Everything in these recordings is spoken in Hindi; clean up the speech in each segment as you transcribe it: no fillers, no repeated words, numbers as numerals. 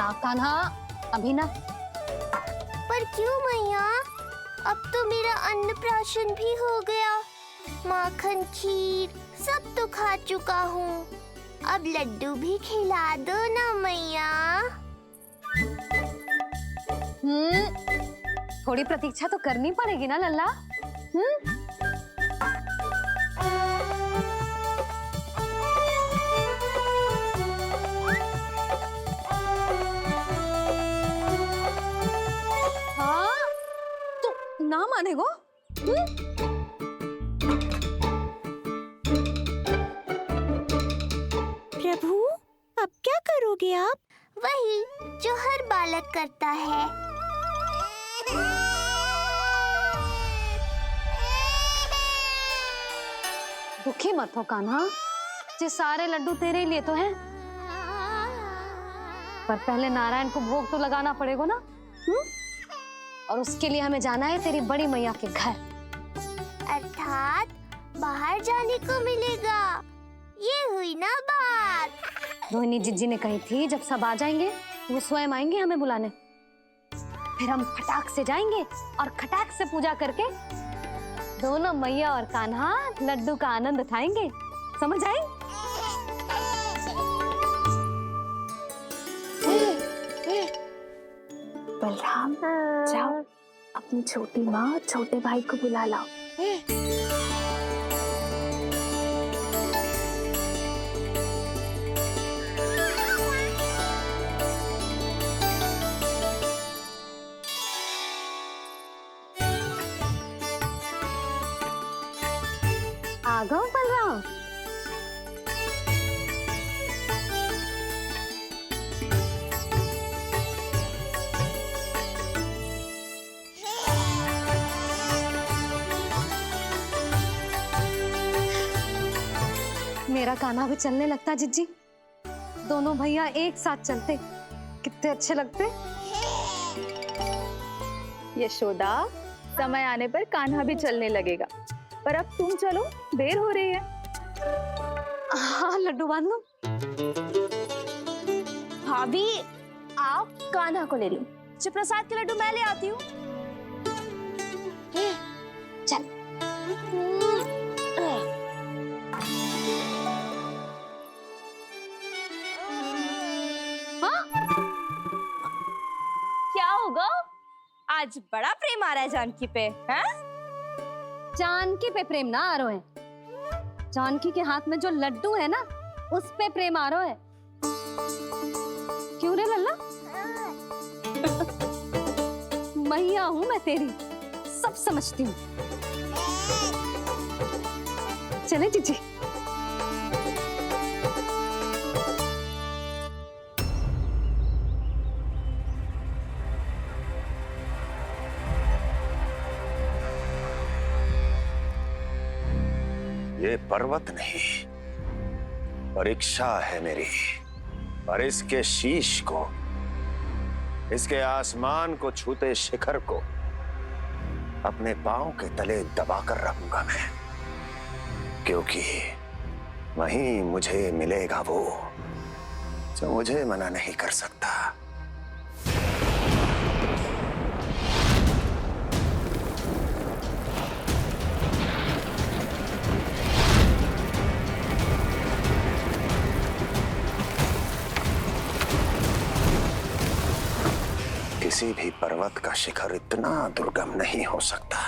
ना कान्हा, अभी ना। पर क्यों मैया? अब तो मेरा अन्नप्राशन भी हो गया। माखन खीर सब तो खा चुका हूँ। अब लड्डू भी खिला दो ना मैया। थोड़ी प्रतीक्षा तो करनी पड़ेगी ना लल्ला। हाँ, तू ना मानेगो? प्रभु, अब क्या करोगे आप? वही जो हर बालक करता है। दुखी मत हो कान्हा, ये सारे लड्डू तेरे लिए तो हैं। पर पहले नारायण को भोग तो लगाना पड़ेगा ना। और उसके लिए हमें जाना है तेरी बड़ी मैया के घर। अर्थात बाहर जाने को मिलेगा। ये हुई ना बात। रोहिणी जिज्जी ने कही थी जब सब आ जाएंगे वो स्वयं आएंगे हमें बुलाने। फिर हम फटाक से जाएंगे और खटाक से पूजा करके दोनों मैया और कान्हा लड्डू का आनंद उठाएंगे। समझ आई? बलराम, जाओ अपनी छोटी माँ और छोटे भाई को बुला लाओ। आ गओ बलराम। मेरा कान्हा भी चलने लगता जिज्जी। दोनों भैया एक साथ चलते कितने अच्छे लगते। यशोदा, समय आने पर कान्हा भी चलने लगेगा, पर अब तुम चलो, देर हो रही है। हाँ, लड्डू बांध लो। भाभी, आप कान्हा को ले लो। प्रसाद के लड्डू मैं ले आती हूँ। चल। क्या होगा? आज बड़ा प्रेम आ रहा है जानकी पे, हैं? जानकी पे प्रेम ना आ रहा है, जानकी के हाथ में जो लड्डू है ना उस पे प्रेम आ रहा है। क्यों रे लल्ला? मैया हूं मैं तेरी, सब समझती हूँ। चले जीजी। ये पर्वत नहीं, परीक्षा है मेरी। और इसके शीश को, इसके आसमान को छूते शिखर को अपने पांव के तले दबाकर रखूंगा मैं, क्योंकि वहीं मुझे मिलेगा वो जो मुझे मना नहीं कर सकता। किसी भी पर्वत का शिखर इतना दुर्गम नहीं हो सकता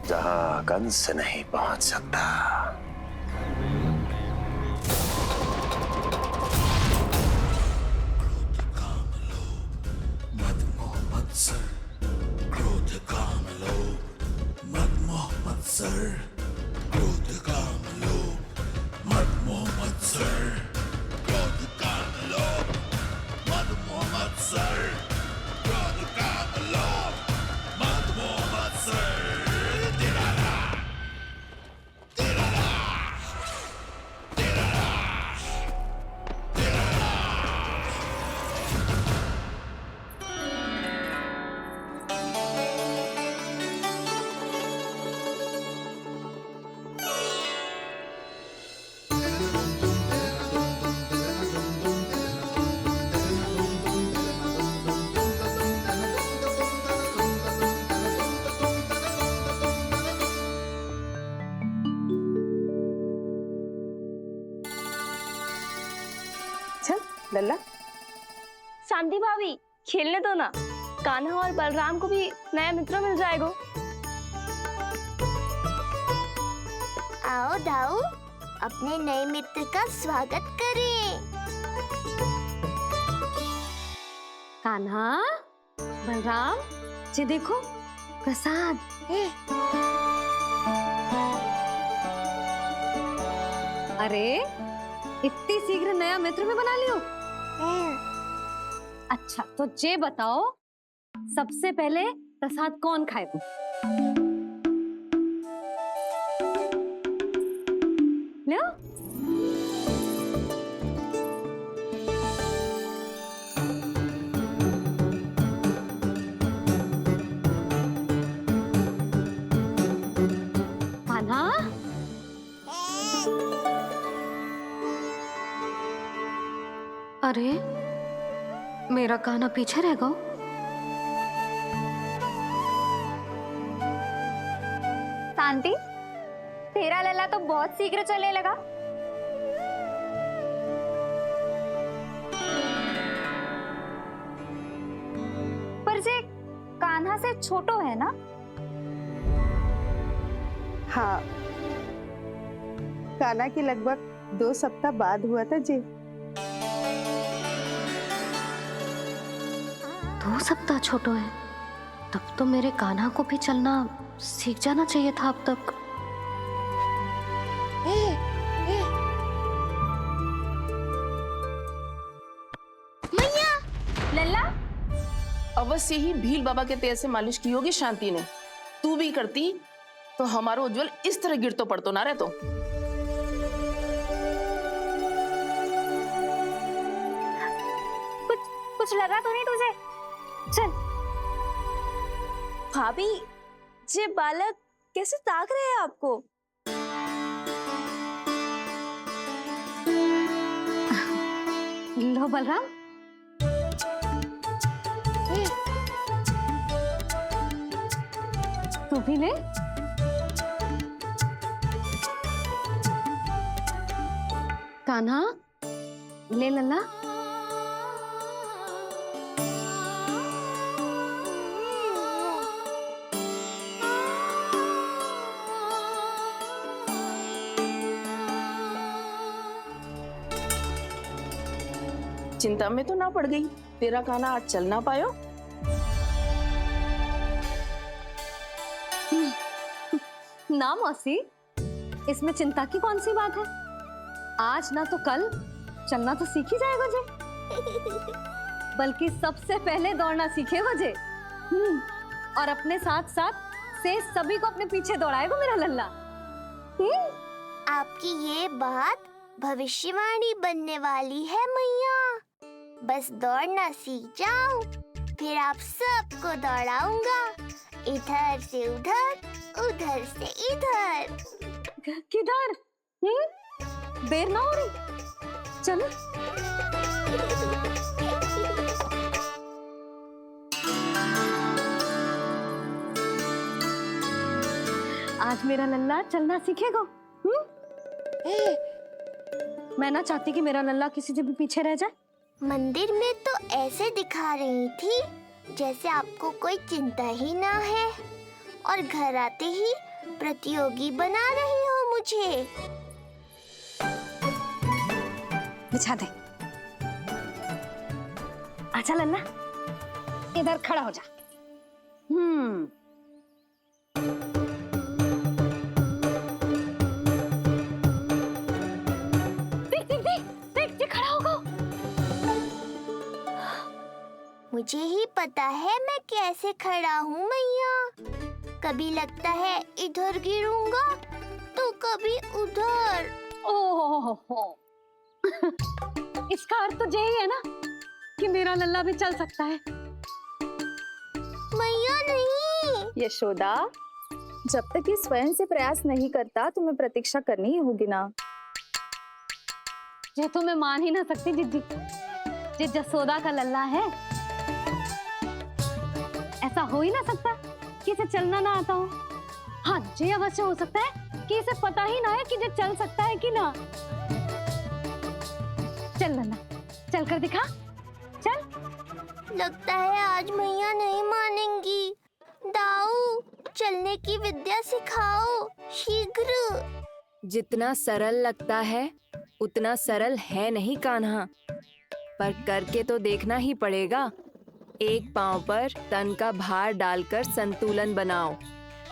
जहां कंस नहीं पहुंच सकता। लल्ला शांति भाभी खेलने दो ना, कान्हा और बलराम को भी नया मित्र मिल जाएगा। आओ दाऊ, अपने नए मित्र का स्वागत करें। कान्हा, बलराम, ये देखो प्रसाद। अरे इतनी शीघ्र नया मित्र भी बना लियो? अच्छा तो ये बताओ, सबसे पहले प्रसाद कौन खाएगा? लो। कान्हा, अरे मेरा कान्हा पीछे रह गया। शांति, तेरा लल्ला तो बहुत शीघ्र चलने लगा। पर जे कान्हा से छोटो है ना? हाँ, कान्हा की लगभग 2 सप्ताह बाद हुआ था जी। 2 सप्ताह छोटो है, तब तो मेरे कान्हा को भी चलना सीख जाना चाहिए था अब तक। लल्ला, अवश्य ही भील बाबा के तेल से मालिश की होगी शांति ने। तू भी करती तो हमारा उज्जवल इस तरह गिर तो पड़तो ना रहतो। कुछ लगा तो नहीं तुझे? चल। भाभी, ये बालक कैसे ताक रहे हैं आपको? लो बलराम, तू भी ले। कान्हा, ले लल्ला। चिंता में तो ना पड़ गई, तेरा कान्हा आज चल ना पायो। ना मौसी, इसमें चिंता की कौन सी बात है? आज ना तो कल चलना तो सीख ही जाएगा जे। बल्कि सबसे पहले दौड़ना सीखेगा जे। और अपने साथ साथ से सभी को अपने पीछे दौड़ाएगा मेरा लल्ला। आपकी ये बात भविष्यवाणी बनने वाली है मैया। बस दौड़ना सीख जाओ, फिर आप सबको दौड़ाऊंगा, इधर से उधर, उधर से इधर। किधर? देर ना हो रही, चलो। आज मेरा लल्ला चलना सीखेगा। मैं ना चाहती कि मेरा लल्ला किसी से भी पीछे रह जाए। मंदिर में तो ऐसे दिखा रही थी जैसे आपको कोई चिंता ही ना है, और घर आते ही प्रतियोगी बना रही हो मुझे। बिछा दे। आजा लल्ला, इधर खड़ा हो जा। देख खड़ा होगा। मुझे ही पता है मैं कैसे खड़ा हूँ मैया। कभी लगता है इधर गिरूंगा तो कभी उधर। ओह, इसका अर्थ तो यही है ना कि मेरा लल्ला भी चल सकता है। मैया नहीं। यशोदा, जब तक ये स्वयं से प्रयास नहीं करता तुम्हें प्रतीक्षा करनी ही होगी ना। ये तो मैं मान ही ना सकती जिद्दी, ये जसोदा का लल्ला है। ऐसा हो ही ना सकता कि इसे चलना ना आता हो। हाँ, ये अवश्य हो सकता है कि इसे पता ही ना है कि ये चल सकता है कि ना। चल लल्ला, चल कर दिखा, चल। लगता है आज मैया नहीं मानेंगी। दाऊ, चलने की विद्या सिखाओ शीघ्र। जितना सरल लगता है उतना सरल है नहीं कान्हा, पर करके तो देखना ही पड़ेगा। एक पांव पर तन का भार डालकर संतुलन बनाओ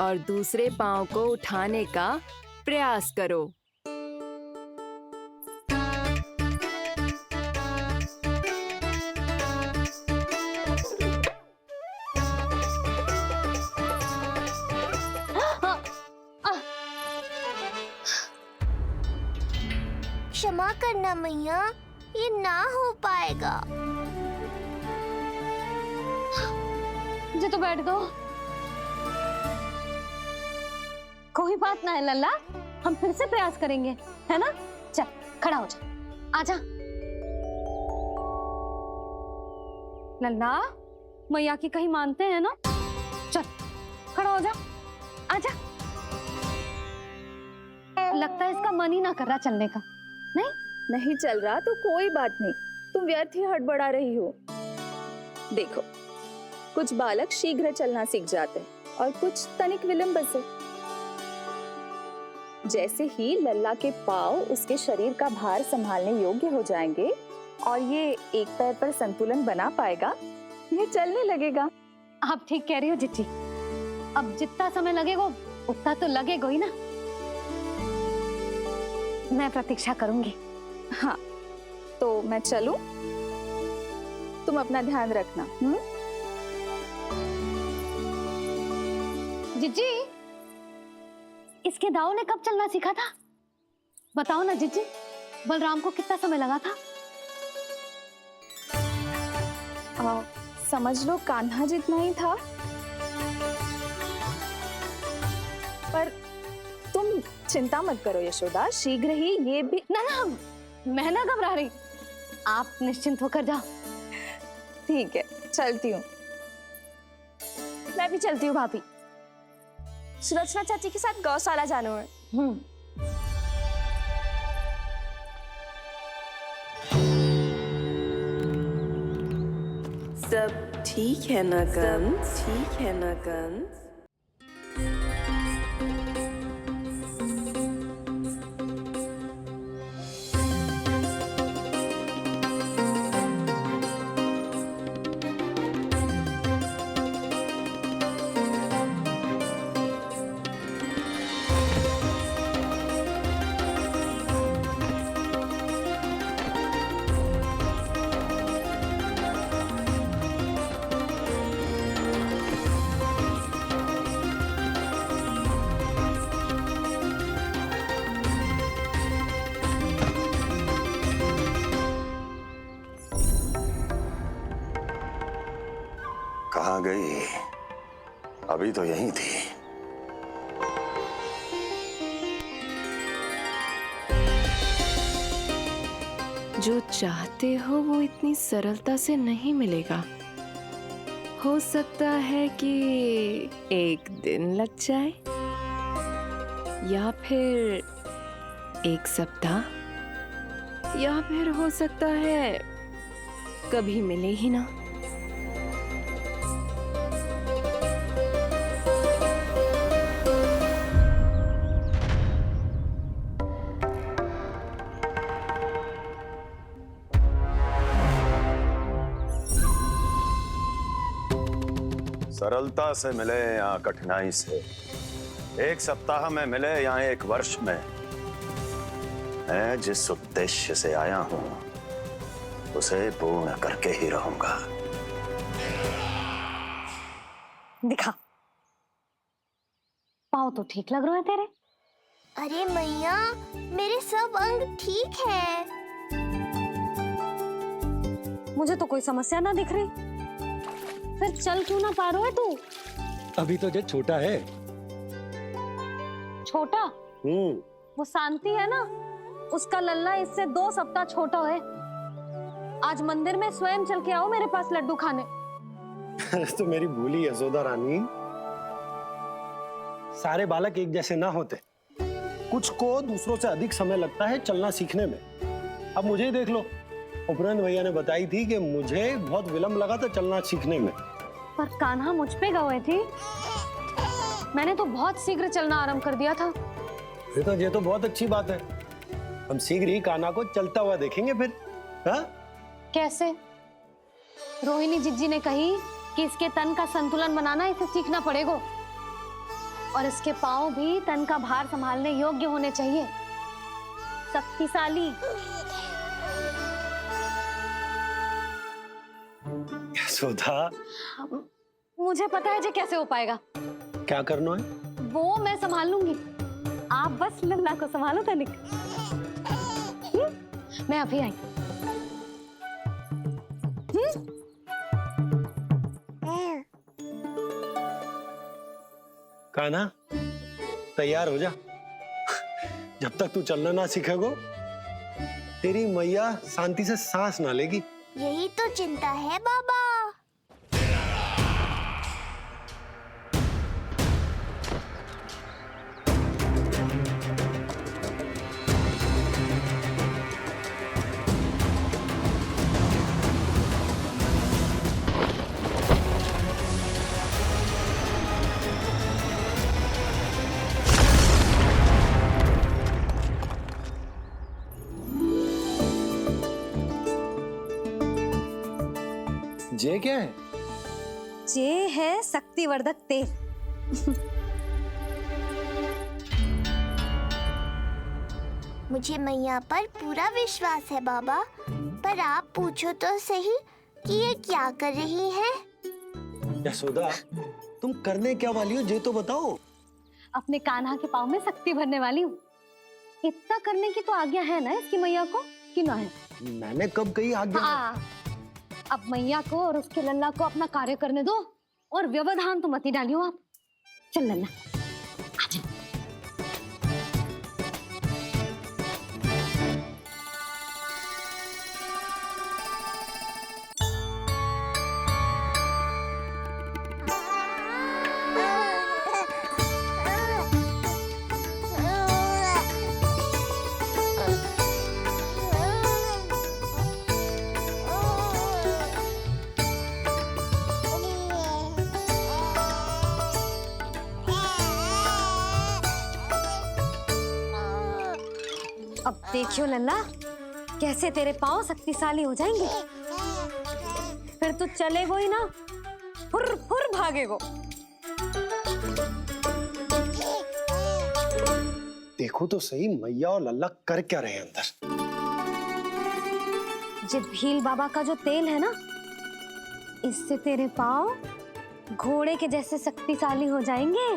और दूसरे पांव को उठाने का प्रयास करो। क्षमा करना मैया, ये ना हो पाएगा। मुझे तो बैठ दो। कोई बात ना है लल्ला, हम फिर से प्रयास करेंगे, है ना? चल खड़ा हो जा, आजा। लल्ला, मैया की कहीं मानते हैं ना? चल खड़ा हो जा, आजा। लगता है इसका मन ही ना कर रहा चलने का। नहीं चल रहा तो कोई बात नहीं, तुम व्यर्थ ही हड़बड़ा रही हो। देखो, कुछ बालक शीघ्र चलना सीख जाते हैं और कुछ तनिक विलंब से। जैसे ही लल्ला के पांव उसके शरीर का भार संभालने योग्य हो जाएंगे और ये एक पैर पर संतुलन बना पाएगा, ये चलने लगेगा। आप ठीक कह रही हो जिज्जी। अब जितना समय लगेगा उतना तो लगेगा ही ना। मैं प्रतीक्षा करूंगी। हाँ, तो मैं चलूं? तुम अपना ध्यान रखना। जिज्जी, इसके दाऊ ने कब चलना सीखा था? बताओ ना जिज्जी, बलराम को कितना समय लगा था? समझ लो कान्हा जितना ही था। पर तुम चिंता मत करो यशोदा, शीघ्र ही ये भी। ना ना, मैं ना घबरा रही, आप निश्चिंत होकर जाओ। ठीक है, चलती हूँ। मैं भी चलती हूँ भाभी, सुलोचना चाची के साथ गौशाला जाना है। सब ठीक है ना कंस? ठीक है ना कंस? कहाँ गई? अभी तो यहीं थी। जो चाहते हो वो इतनी सरलता से नहीं मिलेगा। हो सकता है कि एक दिन लग जाए या फिर एक सप्ताह, या फिर हो सकता है कभी मिले ही ना। सरलता से मिले या कठिनाई से, एक सप्ताह में मिले या एक वर्ष में, मैं जिस उद्देश्य से आया हूं उसे पूर्ण करके ही रहूंगा। दिखा, पाँव तो ठीक लग रहे हैं तेरे। अरे मैया, मेरे सब अंग ठीक है। मुझे तो कोई समस्या ना दिख रही, फिर चल क्यों ना पा रहा है तू? अभी तो जज छोटा है। छोटा? वो शांति है ना, उसका लल्ला इससे 2 सप्ताह छोटा है। आज मंदिर में स्वयं चल के आओ मेरे पास लड्डू खाने। तो मेरी भूली यशोदा रानी, सारे बालक एक जैसे ना होते, कुछ को दूसरों से अधिक समय लगता है चलना सीखने में। अब मुझे ही देख लो, उपरांत भैया ने बताई थी कि मुझे बहुत विलम्ब लगा था चलना सीखने में। पर कान्हा मुझ पे गए थी, मैंने तो बहुत शीघ्र चलना आरंभ कर दिया था। ये तो बहुत अच्छी बात है। हम शीघ्र ही कान्हा को चलता हुआ देखेंगे फिर। हाँ? कैसे? रोहिणी जिज्जी ने कही कि इसके तन का संतुलन बनाना इसे सीखना पड़ेगा और इसके पांव भी तन का भार संभालने योग्य होने चाहिए, शक्तिशाली। यशोदा, मुझे पता है जे कैसे हो पाएगा। क्या करना है? वो मैं संभाल लूंगी, आप बस लल्ला को संभालो तनिक। मैं अभी आई। कान्हा, तैयार हो जा। जब तक तू चलना ना सीखेगो, तेरी मैया शांति से सांस ना लेगी। यही तो चिंता है बाबा। जे क्या है? जे है शक्तिवर्धक तेल। मुझे मैया पर पूरा विश्वास है बाबा, पर आप पूछो तो सही कि ये क्या कर रही है। यशोदा, तुम करने क्या वाली हो ये तो बताओ। अपने कान्हा के पाँव में शक्ति भरने वाली हूँ। इतना करने की तो आज्ञा है ना इसकी मैया को, कि ना है? मैंने कब कही आज्ञा? अब मैया को और उसके लल्ला को अपना कार्य करने दो और व्यवधान तो मत ही डालियो आप। चल लल्ला, आजा। अब देखियो लल्ला, कैसे तेरे पांव शक्तिशाली हो जाएंगे। फिर तू चलेगो ही ना, फुर फुर भागेगो। देखो तो सही मैया और लल्ला कर क्या रहे हैं अंदर। जे भील बाबा का जो तेल है ना, इससे तेरे पांव घोड़े के जैसे शक्तिशाली हो जाएंगे।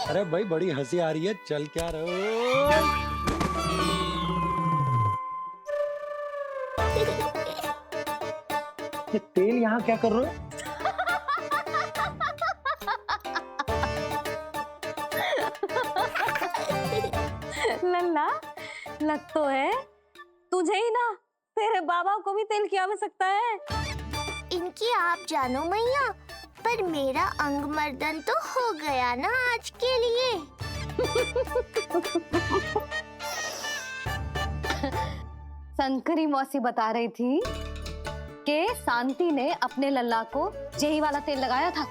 अरे भाई, बड़ी हंसी आ रही है, चल क्या रहे हो? ये तेल यहाँ क्या कर रहे हो? लल्ला, लग तो है तुझे ही ना, तेरे बाबा को भी तेल की आवश्यकता है। इनकी आप जानो मैया, पर मेरा अंग मर्दन तो हो गया ना आज के लिए। शंकरी मौसी बता रही थी कि शांति ने अपने लल्ला को यही वाला तेल लगाया था,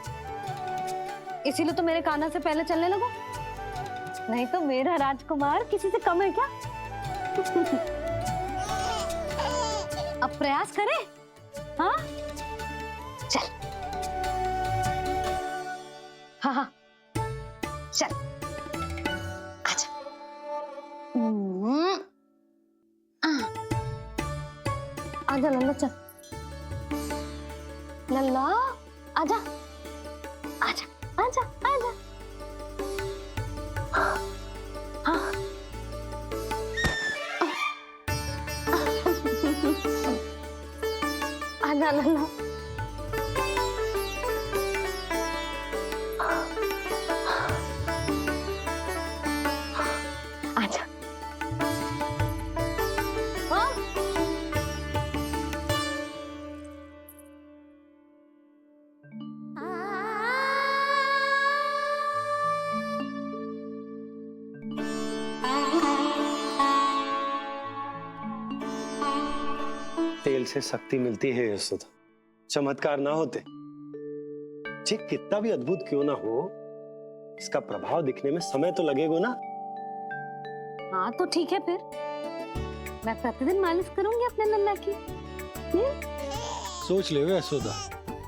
इसीलिए तो मेरे कान्हा से पहले चलने लगो। नहीं तो मेरा राजकुमार किसी से कम है क्या? अब प्रयास करें? हाँ, चल। हाँ हाँ, चल, आजा। आजा लल्ला, चल लल्ला, आजा आजा आजा आजा। हाँ। आजा लल्ला। आजा। हाँ? तेल से शक्ति मिलती है यशोदा, चमत्कार ना होते, जे कितना भी अद्भुत क्यों ना हो, इसका प्रभाव दिखने में समय तो लगेगा ना। हाँ तो ठीक है फिर, मैं प्रतिदिन मालिश करूंगी अपने नन्ना की। सोच ले यशोदा,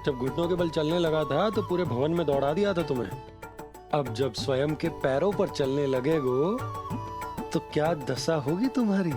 जब घुटनों के बल चलने लगा था तो पूरे भवन में दौड़ा दिया था तुम्हें। अब जब स्वयं के पैरों पर चलने लगेगो तो क्या दशा होगी तुम्हारी।